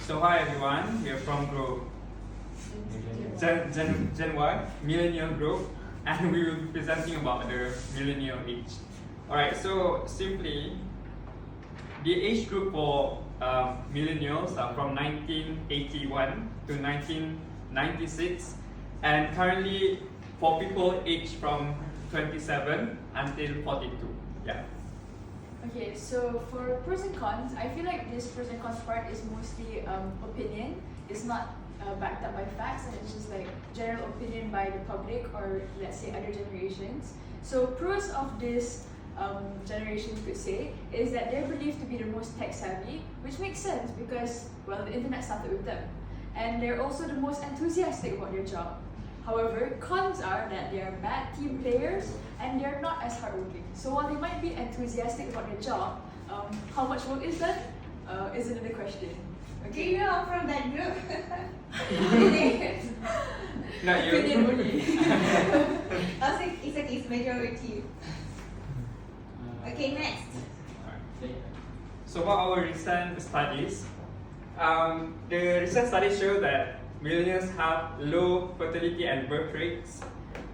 So hi everyone, we are from group Gen Y, Millennial Group, and we will be presenting about the millennial age. Alright, so simply, the age group for millennials are from 1981 to 1996, and currently for people aged from 27 until 42. Yeah. Okay, so for pros and cons, I feel like this pros and cons part is mostly opinion. It's not backed up by facts, and it's just like general opinion by the public or let's say other generations. So pros of this generation could say is that they're believed to be the most tech savvy, which makes sense because, well, the internet started with them. And they're also the most enthusiastic about their job. However, cons are that they are bad team players and they're not as hardworking. So while they might be enthusiastic about their job, how much work is done is another question. Okay, you are from that group. Not you. Opinion only. It's majority. Okay, next. So about our recent studies, the recent studies show that millennials have low fertility and birth rates,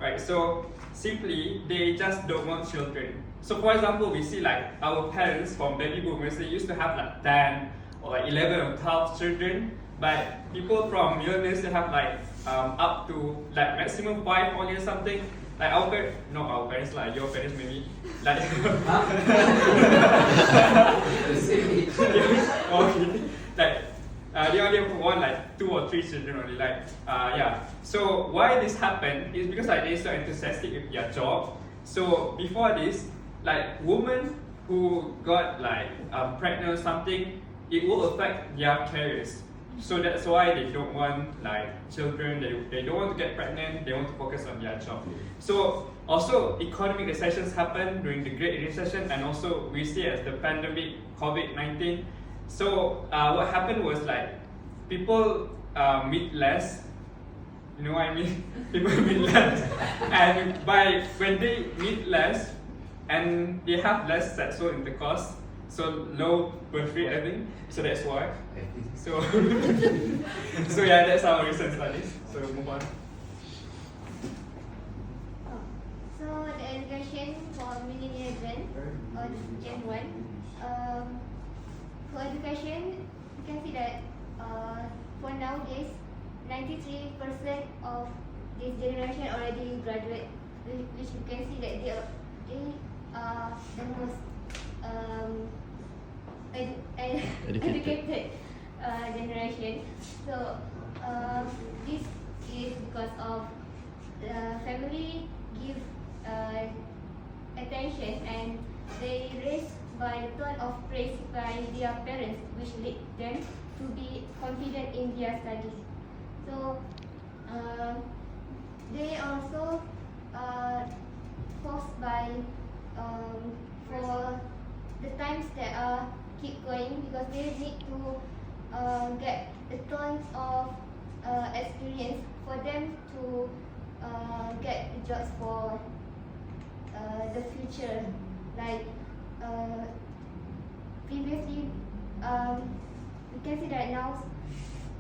right? So simply, they just don't want children. So for example, we see like our parents from baby boomers, they used to have like 10 or like 11 or 12 children, but people from millennials, they have like up to like maximum 5 only or something. Like our parents, not our parents, like your parents maybe, like okay, like they only want like 2 or 3 children only, like yeah. So why this happened is because like they're so enthusiastic with their job. So before this, like women who got like pregnant or something, it will affect their careers. So that's why they don't want like children, they don't want to get pregnant, they want to focus on their job. So also economic recessions happen during the Great Recession, and also we see as the pandemic COVID-19. So what happened was like people meet less, you know what I mean? People meet less, and when they meet less and they have less sexual intercourse, so low birth rate, I think. So that's why. So so yeah, that's our recent studies. So move on. So the education for millennial Gen or Gen 1, for education, you can see that for nowadays, 93% of this generation already graduate, which you can see that they are the most educated generation. So this is because of the family give attention and they raised by tone of praise by their parents, which lead them to be confident in their studies. So they also forced by for the times that are keep going, because they need to get the tons of experience for them to get jobs for the future. Like previously, we can see that now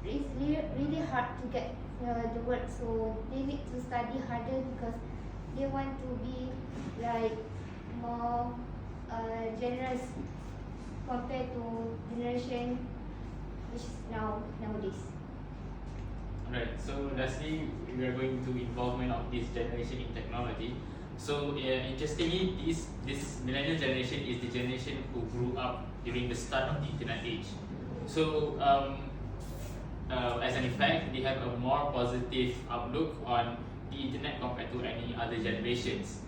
it's really hard to get the work, so they need to study harder because they want to be like more generous compared to generation which is nowadays. Alright, so lastly, we are going to involvement of this generation in technology. So interestingly, this millennial generation is the generation who grew up during the start of the internet age. So as an effect, they have a more positive outlook on the internet compared to any other generations.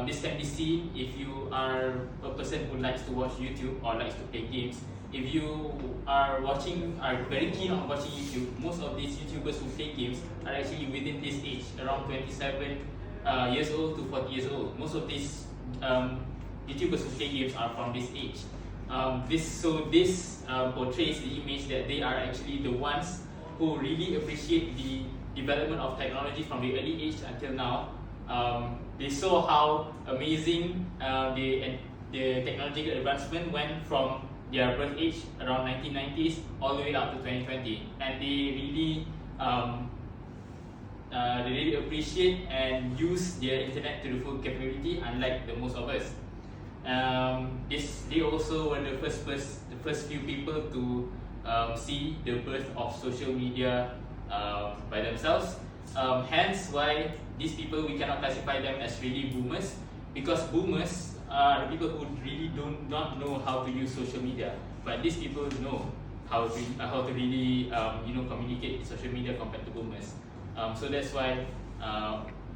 This can be seen if you are a person who likes to watch YouTube or likes to play games. If you are very keen on watching YouTube, most of these YouTubers who play games are actually within this age, around 27 years old to 40 years old. Most of these YouTubers who play games are from this age. This portrays the image that they are actually the ones who really appreciate the development of technology from the early age until now. They saw how amazing the technological advancement went from their birth age around 1990s all the way up to 2020, and they really appreciate and use their internet to the full capability, unlike the most of us. They also were the first few people to see the birth of social media by themselves. Hence, why these people, we cannot classify them as really boomers, because boomers are the people who really do not know how to use social media. But these people know how to really communicate in social media compared to boomers. So that's why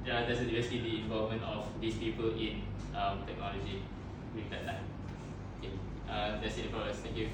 there's obviously the involvement of these people in technology during that time. Okay, that's it for us. Thank you.